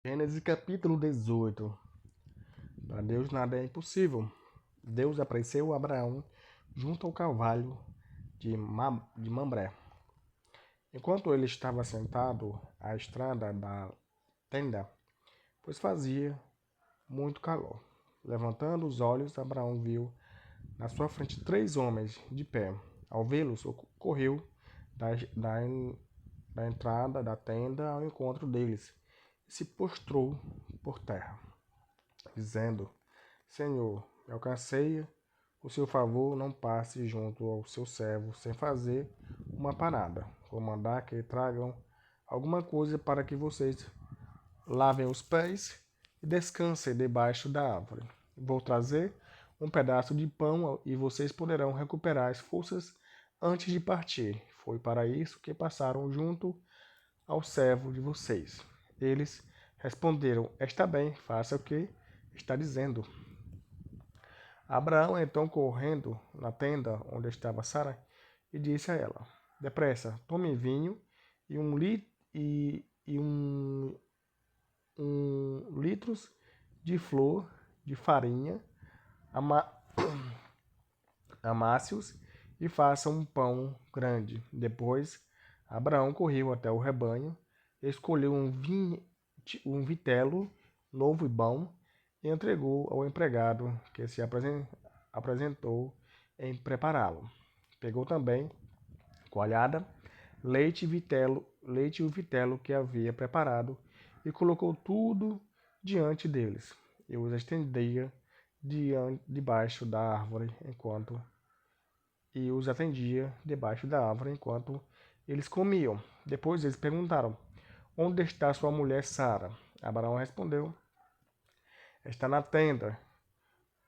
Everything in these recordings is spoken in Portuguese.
Gênesis capítulo 18. Para Deus nada é impossível. Deus apareceu a Abraão junto ao carvalho de Mamré. Enquanto ele estava sentado à estrada da tenda, pois fazia muito calor. Levantando os olhos, Abraão viu na sua frente 3 homens de pé. Ao vê-los, correu da entrada da tenda ao encontro deles e se prostrou por terra, dizendo: Senhor, me alcancei o seu favor, não passe junto ao seu servo sem fazer uma parada. Vou mandar que tragam alguma coisa para que vocês lavem os pés e descansem debaixo da árvore. Vou trazer um pedaço de pão e vocês poderão recuperar as forças antes de partir. Foi para isso que passaram junto ao servo de vocês. Eles responderam: Está bem, faça o que está dizendo. Abraão então correndo na tenda onde estava Sara e disse a ela: Depressa, tome vinho e um litros de flor de farinha, ama, amasse-os e faça um pão grande. Depois, Abraão correu até o rebanho, escolheu um vitelo novo e bom e entregou ao empregado que se apresentou em prepará-lo. Pegou também coalhada, leite e o vitelo que havia preparado e colocou tudo diante deles. E os estendia debaixo da árvore enquanto eles comiam. Depois eles perguntaram: Onde está sua mulher Sara? Abraão respondeu: Está na tenda.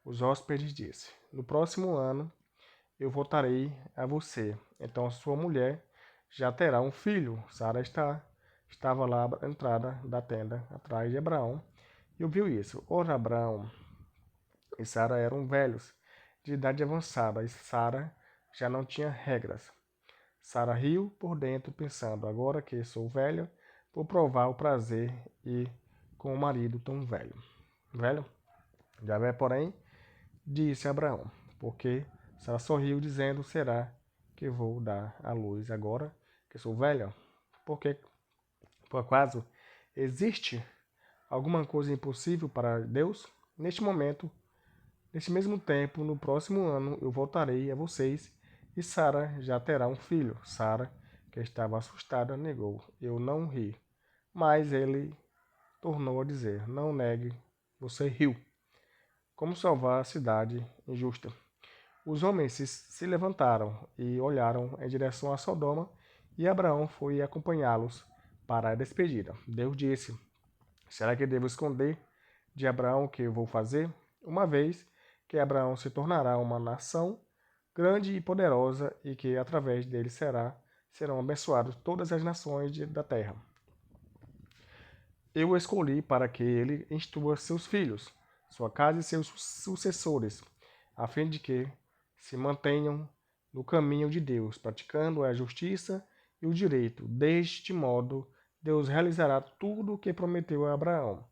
Os hóspedes disse: No próximo ano eu voltarei a você. Então sua mulher já terá um filho. Sara estava lá à entrada da tenda, atrás de Abraão, e ouviu isso. Ora, Abraão e Sara eram velhos, de idade avançada, e Sara já não tinha regras. Sara riu por dentro, pensando: Agora que sou velha, vou provar o prazer e com o marido tão velho. Javé, porém, disse a Abraão: Porque Sara sorriu, dizendo: Será que vou dar à luz agora que sou velha? Porque, por acaso, existe alguma coisa impossível para Deus? Neste mesmo tempo, no próximo ano, eu voltarei a vocês e Sara já terá um filho. Sara, que estava assustada, negou: Eu não ri. Mas ele tornou a dizer: Não negue, você riu. Como salvar a cidade injusta? Os homens se levantaram e olharam em direção a Sodoma, e Abraão foi acompanhá-los para a despedida. Deus disse: Será que devo esconder de Abraão o que eu vou fazer? Uma vez que Abraão se tornará uma nação grande e poderosa, e que através dele serão abençoadas todas as nações da terra. Eu o escolhi para que ele instrua seus filhos, sua casa e seus sucessores, a fim de que se mantenham no caminho de Deus, praticando a justiça e o direito. Deste modo, Deus realizará tudo o que prometeu a Abraão.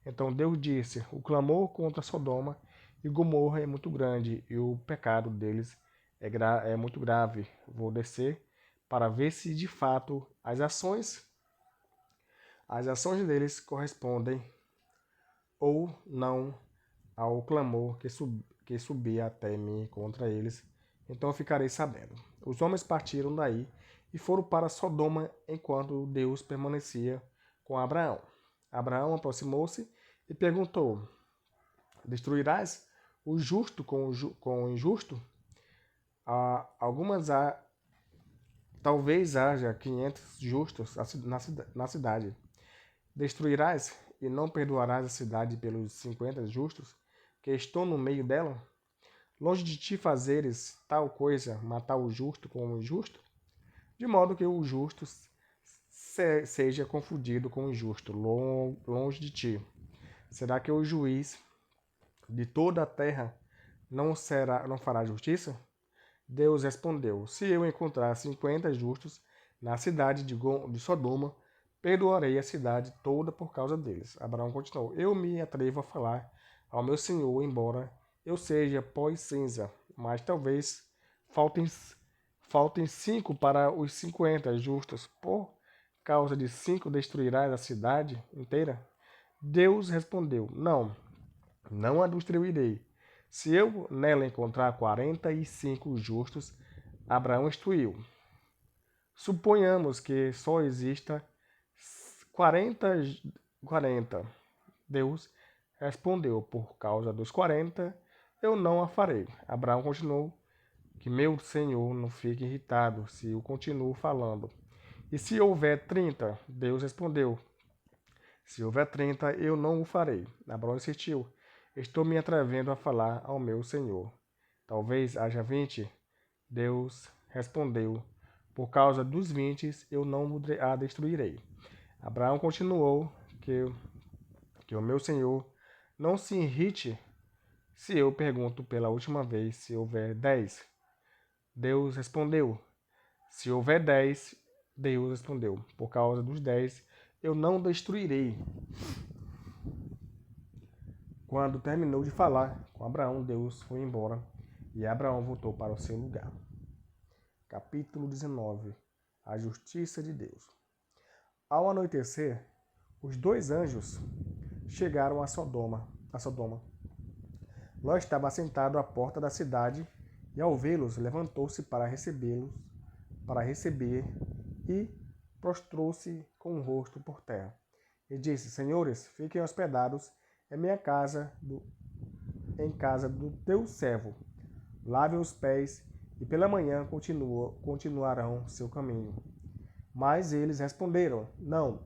Então Deus disse: O clamor contra Sodoma e Gomorra é muito grande, e o pecado deles é muito grave. Vou descer para ver se de fato as ações deles correspondem ou não ao clamor que subia até mim contra eles. Então eu ficarei sabendo. Os homens partiram daí e foram para Sodoma enquanto Deus permanecia com Abraão. Abraão aproximou-se e perguntou: Destruirás o justo com o injusto? Talvez haja 500 justos na cidade. Destruirás e não perdoarás a cidade pelos 50 justos que estão no meio dela? Longe de ti fazeres tal coisa, matar o justo com o injusto? De modo que o justo seja confundido com o injusto, longe de ti. Será que o juiz de toda a terra não fará justiça? Deus respondeu: Se eu encontrar 50 justos na cidade de Sodoma, perdoarei a cidade toda por causa deles. Abraão continuou: Eu me atrevo a falar ao meu senhor, embora eu seja pó e cinza, mas talvez faltem, faltem 5 para os 50 justos. Por causa de 5 destruirás a cidade inteira? Deus respondeu: não a destruirei. Se eu nela encontrar 45 justos, Abraão instruiu. Suponhamos que só exista 40. 40. Deus respondeu: Por causa dos 40, eu não a farei. Abraão continuou: Que meu senhor não fique irritado se eu continuo falando. E se houver 30? Deus respondeu: Se houver 30, eu não o farei. Abraão insistiu: Estou me atrevendo a falar ao meu senhor. Talvez haja 20. Deus respondeu: Por causa dos 20, eu não a destruirei. Abraão continuou: Que o meu senhor não se irrite se eu pergunto pela última vez se houver 10. Deus respondeu: Se houver 10, Deus respondeu: Por causa dos 10, eu não destruirei. Quando terminou de falar com Abraão, Deus foi embora e Abraão voltou para o seu lugar. Capítulo 19. A justiça de Deus. Ao anoitecer, os 2 anjos chegaram a Sodoma. Ló estava sentado à porta da cidade e, ao vê-los, levantou-se para receber e prostrou-se com o rosto por terra. E disse: Senhores, fiquem hospedados em casa do teu servo. Lavem os pés e pela manhã continuarão seu caminho. Mas eles responderam: Não,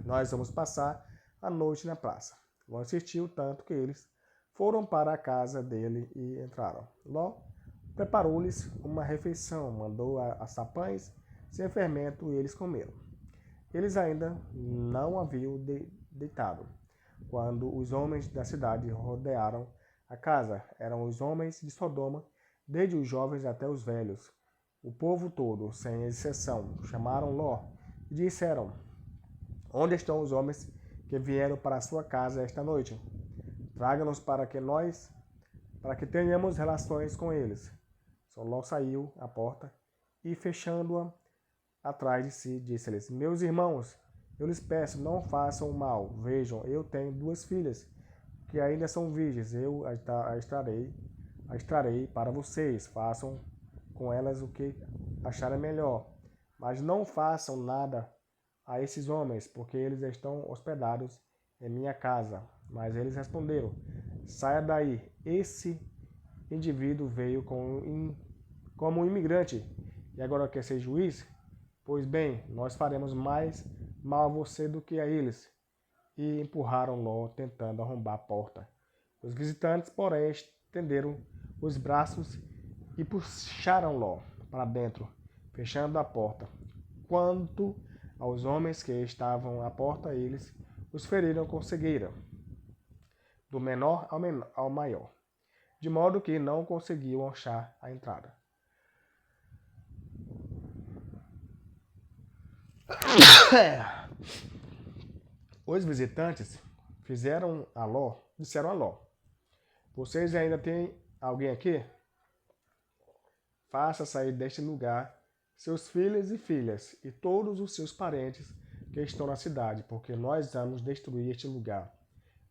nós vamos passar a noite na praça. Ló insistiu tanto que eles foram para a casa dele e entraram. Ló preparou-lhes uma refeição, mandou assar pães sem fermento e eles comeram. Eles ainda não haviam deitado quando os homens da cidade rodearam a casa. Eram os homens de Sodoma, desde os jovens até os velhos. O povo todo, sem exceção, chamaram Ló e disseram: Onde estão os homens que vieram para a sua casa esta noite? Traga-nos para que tenhamos relações com eles. Só Ló saiu à porta e, fechando-a atrás de si, disse-lhes: Meus irmãos, eu lhes peço, não façam mal. Vejam, eu tenho 2 filhas que ainda são virgens. Eu a extrarei para vocês. Façam com elas o que acharem melhor. Mas não façam nada a esses homens, porque eles estão hospedados em minha casa. Mas eles responderam: Saia daí. Esse indivíduo veio como um imigrante e agora quer ser juiz? Pois bem, nós faremos mais mal a você do que a eles. E empurraram Ló, tentando arrombar a porta. Os visitantes, porém, estenderam os braços e puxaram Ló para dentro, fechando a porta. Quanto aos homens que estavam à porta, eles os feriram com cegueira, do menor ao maior, de modo que não conseguiam achar a entrada. Os visitantes disseram a Ló: Vocês ainda têm alguém aqui? Faça sair deste lugar seus filhos e filhas e todos os seus parentes que estão na cidade, porque nós vamos destruir este lugar,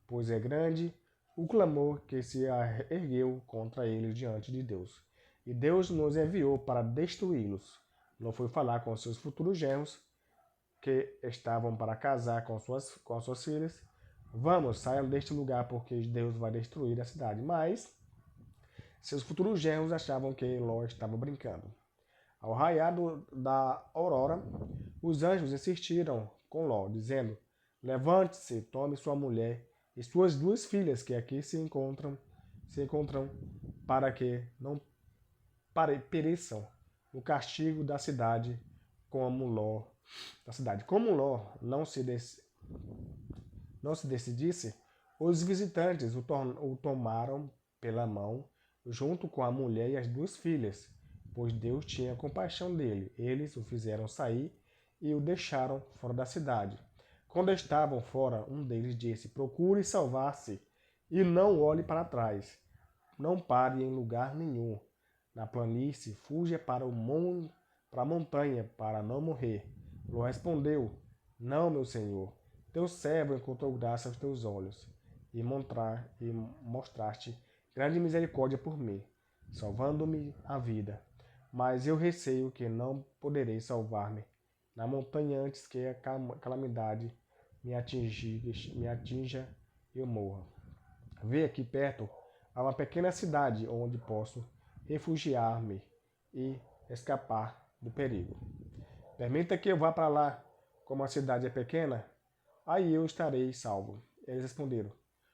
pois é grande o clamor que se ergueu contra eles diante de Deus. E Deus nos enviou para destruí-los. Não foi falar com seus futuros genros, que estavam para casar com suas filhas: Vamos, saiam deste lugar, porque Deus vai destruir a cidade. Mas seus futuros genros achavam que Ló estava brincando. Ao raiar da aurora, os anjos insistiram com Ló, dizendo: Levante-se, tome sua mulher e suas 2 filhas que aqui se encontram, para que não pereçam no castigo da cidade, como Ló não se decidisse, os visitantes o tomaram pela mão, junto com a mulher e as 2 filhas, pois Deus tinha compaixão dele. Eles o fizeram sair e o deixaram fora da cidade. Quando estavam fora, um deles disse: Procure salvar-se e não olhe para trás. Não pare em lugar nenhum. Na planície, fuja para a montanha, para não morrer. Ló respondeu: Não, meu senhor. Teu servo encontrou graça aos teus olhos, e mostraste grande misericórdia por mim, salvando-me a vida. Mas eu receio que não poderei salvar-me na montanha antes que a calamidade me atinja e eu morra. Vê aqui perto há uma pequena cidade onde posso refugiar-me e escapar do perigo. Permita que eu vá para lá, como a cidade é pequena, aí eu estarei salvo. Eles responderam: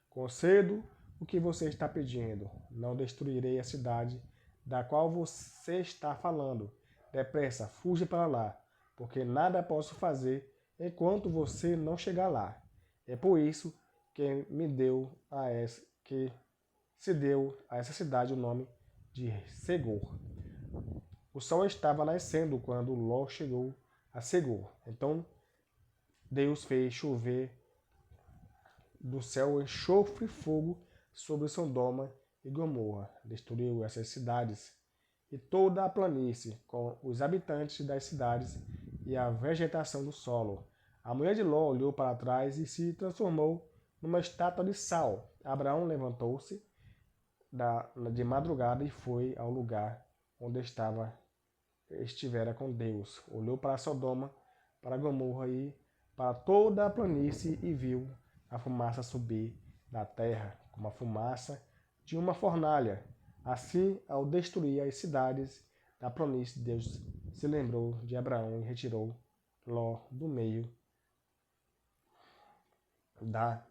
Concedo o que você está pedindo. Não destruirei a cidade da qual você está falando. Depressa, fuja para lá, porque nada posso fazer enquanto você não chegar lá. É por isso que que se deu a essa cidade o nome de Segor. O sol estava nascendo quando Ló chegou a Segor. Então Deus fez chover do céu enxofre e fogo sobre Sodoma e Gomorra. Destruiu essas cidades e toda a planície, com os habitantes das cidades e a vegetação do solo. A mulher de Ló olhou para trás e se transformou numa estátua de sal. Abraão levantou-se de madrugada e foi ao lugar onde estivera com Deus. Olhou para Sodoma, para Gomorra e para toda a planície e viu a fumaça subir da terra, como a fumaça de uma fornalha. Assim, ao destruir as cidades da planície, Deus se lembrou de Abraão e retirou Ló do meio da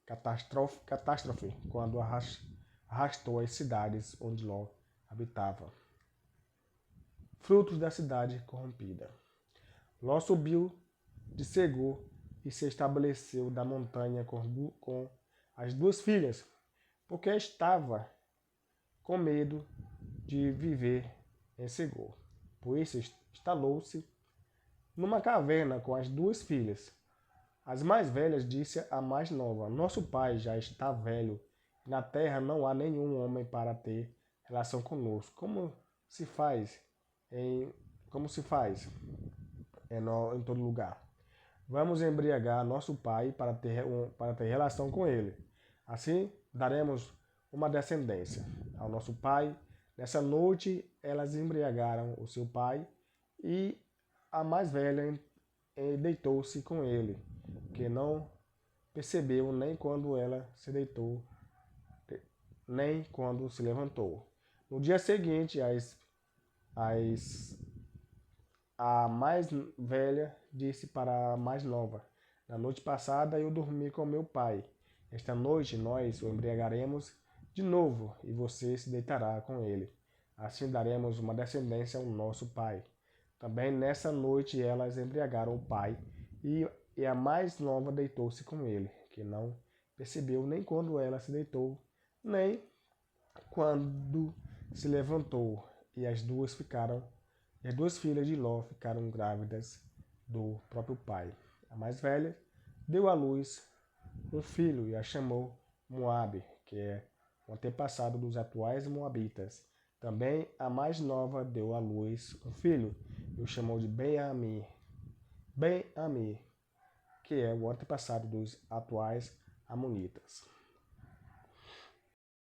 catástrofe quando arrastou as cidades onde Ló habitava. Frutos da cidade corrompida. Ló subiu de Segor e se estabeleceu da montanha com as duas filhas, porque estava com medo de viver em Segor. Por isso instalou-se numa caverna com as duas filhas. As mais velhas disse à mais nova: Nosso pai já está velho, e na terra não há nenhum homem para ter relação conosco. Em, como se faz em todo lugar? Vamos embriagar nosso pai para ter relação com ele. Assim daremos uma descendência ao nosso pai. Nessa noite elas embriagaram o seu pai e a mais velha deitou-se com ele, que não percebeu nem quando ela se deitou, nem quando se levantou. No dia seguinte, a mais velha disse para a mais nova: Na noite passada eu dormi com meu pai. Esta noite nós o embriagaremos de novo e você se deitará com ele. Assim daremos uma descendência ao nosso pai. Também nessa noite elas embriagaram o pai e a mais nova deitou-se com ele, que não percebeu nem quando ela se deitou, nem quando se levantou. E as duas filhas de Ló ficaram grávidas do próprio pai. A mais velha deu à luz um filho e a chamou Moabe, que é o antepassado dos atuais moabitas. Também a mais nova deu à luz um filho e o chamou de Ben-Ami, que é o antepassado dos atuais amonitas.